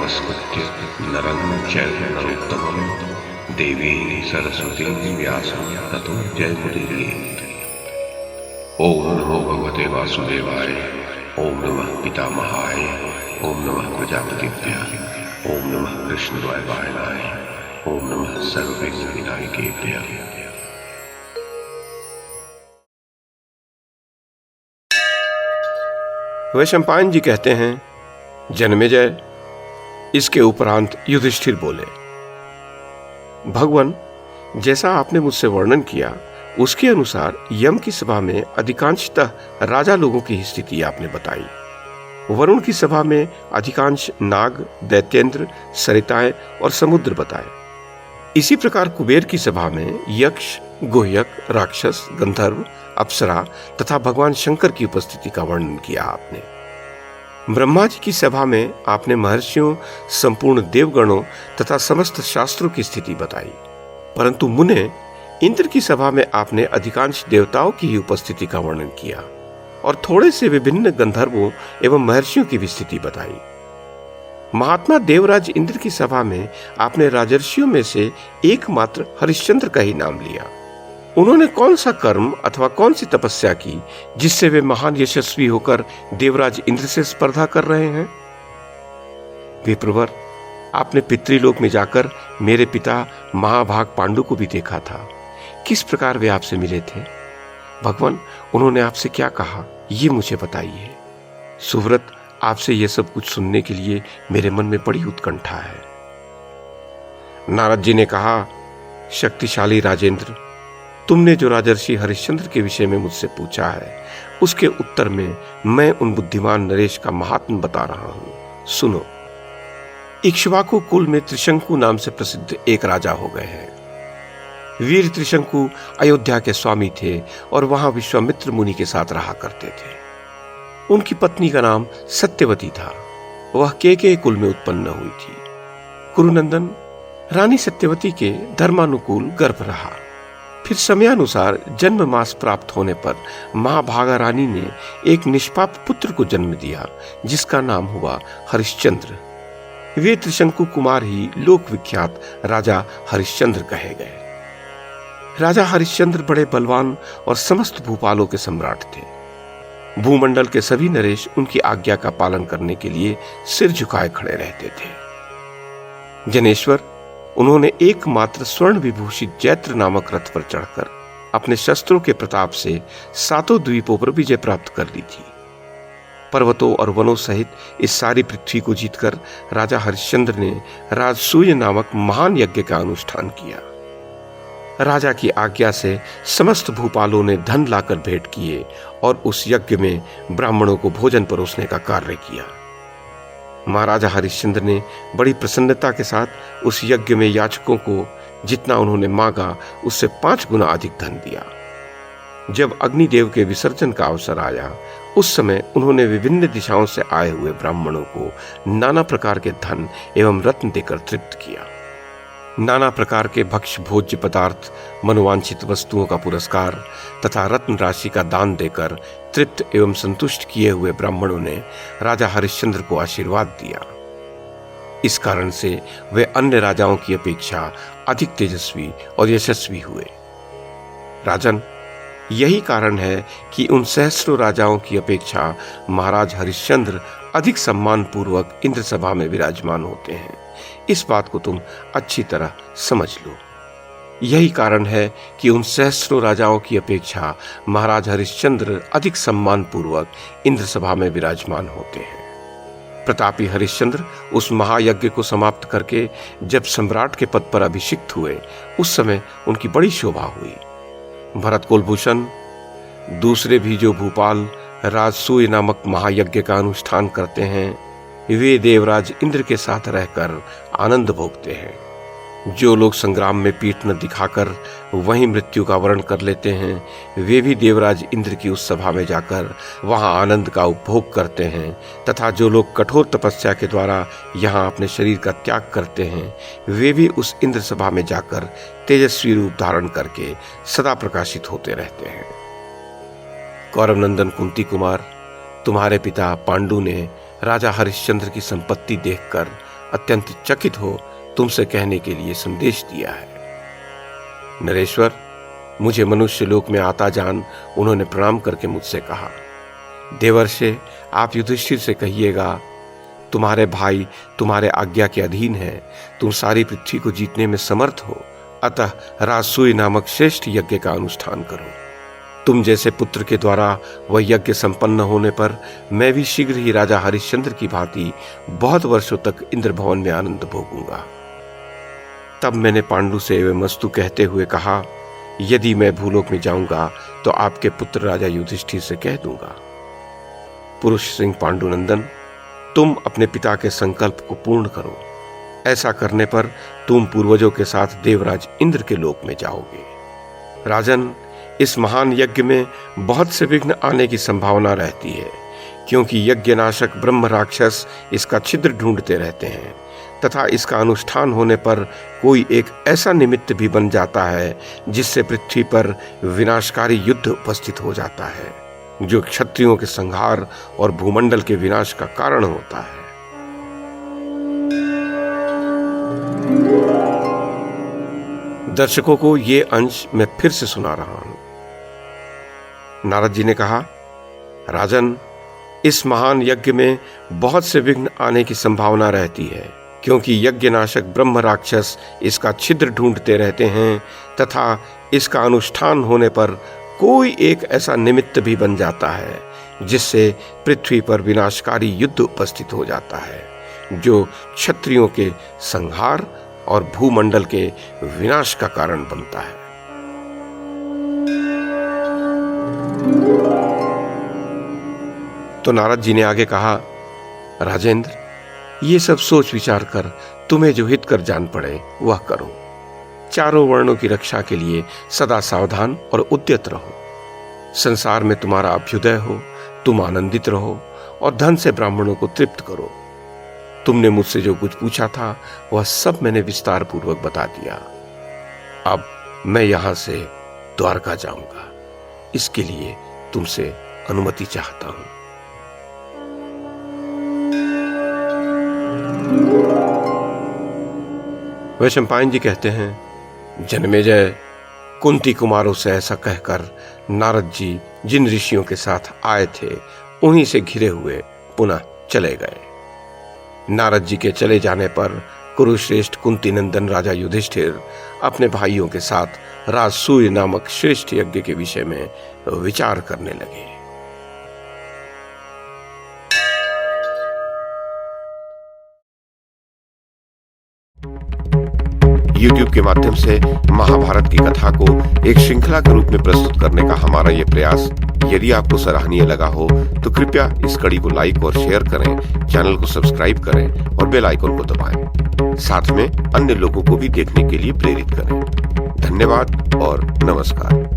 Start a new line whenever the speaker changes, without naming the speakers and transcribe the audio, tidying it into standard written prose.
नमस्कृत्य नरं चैव नरोत्तमं देवीं सरस्वतीं व्यासं ततो जयमुदीरयेत्। ओम नमो भगवते वासुदेवाय। ओम नमः पितामहाय। ओम नमः प्रजापतिभ्यः। ओम नमः कृष्णद्वैपायनाय। ओम नमः सर्वविघ्नविनायकेभ्यः।
वैशंपायन जी कहते हैं, जन्मेजय, इसके उपरांत युधिष्ठिर बोले, भगवान, जैसा आपने मुझसे वर्णन किया उसके अनुसार यम की सभा में अधिकांशतः राजा लोगों की स्थिति आपने बताई। वरुण की सभा में अधिकांश नाग, दैत्येंद्र, सरिताएं और समुद्र बताए। इसी प्रकार कुबेर की सभा में यक्ष, गुह्यक, राक्षस, गंधर्व, अप्सरा तथा भगवान शंकर की उपस्थिति का वर्णन किया आपने। ब्रह्मा जी की सभा में आपने महर्षियों, संपूर्ण देवगणों तथा समस्त शास्त्रों की स्थिति बताई। परंतु मुने, इंद्र की सभा में आपने अधिकांश देवताओं की ही उपस्थिति का वर्णन किया और थोड़े से विभिन्न गंधर्वों एवं महर्षियों की भी स्थिति बताई। महात्मा देवराज इंद्र की सभा में आपने राजर्षियों में से एकमात्र हरिश्चंद्र का ही नाम लिया। उन्होंने कौन सा कर्म अथवा कौन सी तपस्या की जिससे वे महान यशस्वी होकर देवराज इंद्र से स्पर्धा कर रहे हैं? विप्रवर, आपने पितृलोक में जाकर मेरे पिता महाभाग पांडु को भी देखा था। किस प्रकार वे आपसे मिले थे? भगवान, उन्होंने आपसे क्या कहा, ये मुझे बताइए। सुव्रत, आपसे यह सब कुछ सुनने के लिए मेरे मन में बड़ी उत्कंठा है। नारद जी ने कहा, शक्तिशाली राजेंद्र, तुमने जो राजर्षि हरिश्चंद्र के विषय में मुझसे पूछा है उसके उत्तर में मैं उन बुद्धिमान नरेश का महात्म बता रहा हूं। सुनो। इक्ष्वाकु कुल में त्रिशंकु नाम से प्रसिद्ध एक राजा हो गए हैं। वीर त्रिशंकु अयोध्या के स्वामी थे और वहां विश्वामित्र मुनि के साथ रहा करते थे। उनकी पत्नी का नाम सत्यवती था। वह केकय कुल में उत्पन्न हुई थी। कुरुनंदन, रानी सत्यवती के धर्मानुकूल गर्भ रहा। फिर समयानुसार जन्म मास प्राप्त होने पर महाभागा रानी ने एक निष्पाप पुत्र को जन्म दिया जिसका नाम हुआ हरिश्चंद्र। वे त्रिशंकु कुमार ही लोक विख्यात राजा हरिश्चंद्र कहे गए। राजा हरिश्चंद्र बड़े बलवान और समस्त भूपालों के सम्राट थे। भूमंडल के सभी नरेश उनकी आज्ञा का पालन करने के लिए सिर झुकाए खड़े रहते थे। जनेश्वर, उन्होंने एकमात्र स्वर्ण विभूषित जैत्र नामक रथ पर चढ़कर अपने शस्त्रों के प्रताप से सातों द्वीपों पर विजय प्राप्त कर ली थी। पर्वतों और वनों सहित इस सारी पृथ्वी को जीतकर राजा हरिश्चंद्र ने राजसूय नामक महान यज्ञ का अनुष्ठान किया। राजा की आज्ञा से समस्त भूपालों ने धन लाकर भेंट किए और उस यज्ञ में ब्राह्मणों को भोजन परोसने का कार्य किया। महाराजा हरिश्चंद्र ने बड़ी प्रसन्नता के साथ उस यज्ञ में याचकों को जितना उन्होंने मांगा उससे 5 गुना अधिक धन दिया। जब अग्निदेव के विसर्जन का अवसर आया उस समय उन्होंने विभिन्न दिशाओं से आए हुए ब्राह्मणों को नाना प्रकार के धन एवं रत्न देकर तृप्त किया। नाना प्रकार के भक्ष्य भोज्य पदार्थ, मनोवांछित वस्तुओं का पुरस्कार तथा रत्न राशि का दान देकर तृप्त एवं संतुष्ट किए हुए ब्राह्मणों ने राजा हरिश्चंद्र को आशीर्वाद दिया। इस कारण से वे अन्य राजाओं की अपेक्षा अधिक तेजस्वी और यशस्वी हुए। राजन, यही कारण है कि उन सहस्रों राजाओं की अपेक्षा महाराज हरिश्चंद्र अधिक सम्मान पूर्वक इंद्र सभा में विराजमान होते हैं। इस बात को तुम अच्छी तरह समझ लो। यही कारण है कि उन सहस्रों राजाओं की अपेक्षा महाराज हरिश्चंद्र अधिक सम्मान पूर्वक इंद्र सभा में विराजमान होते हैं। प्रतापी हरिश्चंद्र उस महायज्ञ को समाप्त करके जब सम्राट के पद पर अभिषिक्त हुए उस समय उनकी बड़ी शोभा हुई। भरत कुलभूषण, दूसरे भी जो भूपाल राजसूय नामक महायज्ञ का अनुष्ठान करते हैं वे देवराज इंद्र के साथ रहकर आनंद भोगते हैं। जो लोग संग्राम में पीठ न दिखाकर वहीं मृत्यु का वरण कर लेते हैं वे भी देवराज इंद्र की उस सभा में जाकर वहां आनंद का उपभोग करते हैं तथा जो लोग कठोर तपस्या के द्वारा यहाँ अपने शरीर का त्याग करते हैं वे भी उस इंद्र सभा में जाकर तेजस्वी रूप धारण करके सदा प्रकाशित होते रहते हैं। कौरवनंदन कुंती कुमार, तुम्हारे पिता पांडु ने राजा हरिश्चंद्र की संपत्ति देखकर अत्यंत चकित हो तुमसे कहने के लिए संदेश दिया है। नरेश्वर, मुझे मनुष्य लोक में आता जान उन्होंने प्रणाम करके मुझसे कहा, देवर्षे, आप युधिष्ठिर से कहिएगा, तुम्हारे भाई तुम्हारे आज्ञा के अधीन है, तुम सारी पृथ्वी को जीतने में समर्थ हो, अतः राजसूय नामक श्रेष्ठ यज्ञ का अनुष्ठान करो। तुम जैसे पुत्र के द्वारा वह यज्ञ संपन्न होने पर मैं भी शीघ्र ही राजा हरिश्चंद्र की भांति बहुत वर्षों तक इंद्र भवन में आनंद भोगूंगा। तब मैंने पांडु से एवं मस्तु कहते हुए कहा, यदि मैं भूलोक में जाऊंगा तो आपके पुत्र राजा युधिष्ठिर से कह दूंगा, पुरुष सिंह पांडुनंदन, तुम अपने पिता के संकल्प को पूर्ण करो। ऐसा करने पर तुम पूर्वजों के साथ देवराज इंद्र के लोक में जाओगे। राजन, इस महान यज्ञ में बहुत से विघ्न आने की संभावना रहती है, क्योंकि यज्ञनाशक ब्रह्म राक्षस इसका छिद्र ढूंढते रहते हैं तथा इसका अनुष्ठान होने पर कोई एक ऐसा निमित्त भी बन जाता है जिससे पृथ्वी पर विनाशकारी युद्ध उपस्थित हो जाता है, जो क्षत्रियों के संहार और भूमंडल के विनाश का कारण होता है। दर्शकों को ये अंश मैं फिर से सुना रहा हूं। नारद जी ने कहा, राजन, इस महान यज्ञ में बहुत से विघ्न आने की संभावना रहती है, क्योंकि यज्ञनाशक ब्रह्म राक्षस इसका छिद्र ढूंढते रहते हैं तथा इसका अनुष्ठान होने पर कोई एक ऐसा निमित्त भी बन जाता है जिससे पृथ्वी पर विनाशकारी युद्ध उपस्थित हो जाता है, जो क्षत्रियों के संहार और भूमंडल के विनाश का कारण बनता है। तो नारद जी ने आगे कहा, राजेंद्र, ये सब सोच विचार कर तुम्हें जो हित कर जान पड़े वह करो। चारों वर्णों की रक्षा के लिए सदा सावधान और उद्यत रहो। संसार में तुम्हारा अभ्युदय हो, तुम आनंदित रहो और धन से ब्राह्मणों को तृप्त करो। तुमने मुझसे जो कुछ पूछा था वह सब मैंने विस्तार पूर्वक बता दिया। अब मैं यहां से द्वारका जाऊंगा, इसके लिए तुमसे अनुमति चाहता हूं। वैशंपायन जी कहते हैं, जन्मेजय, कुंती कुमारों से ऐसा कहकर नारद जी जिन ऋषियों के साथ आए थे उन्हीं से घिरे हुए पुनः चले गए। नारद जी के चले जाने पर कुरुश्रेष्ठ कुंती नंदन राजा युधिष्ठिर अपने भाइयों के साथ राजसूय नामक श्रेष्ठ यज्ञ के विषय में विचार करने लगे। YouTube के माध्यम से महाभारत की कथा को एक श्रृंखला के रूप में प्रस्तुत करने का हमारा ये प्रयास यदि आपको सराहनीय लगा हो तो कृपया इस कड़ी को लाइक और शेयर करें, चैनल को सब्सक्राइब करें और बेल आइकन को दबाएं। साथ में अन्य लोगों को भी देखने के लिए प्रेरित करें। धन्यवाद और नमस्कार।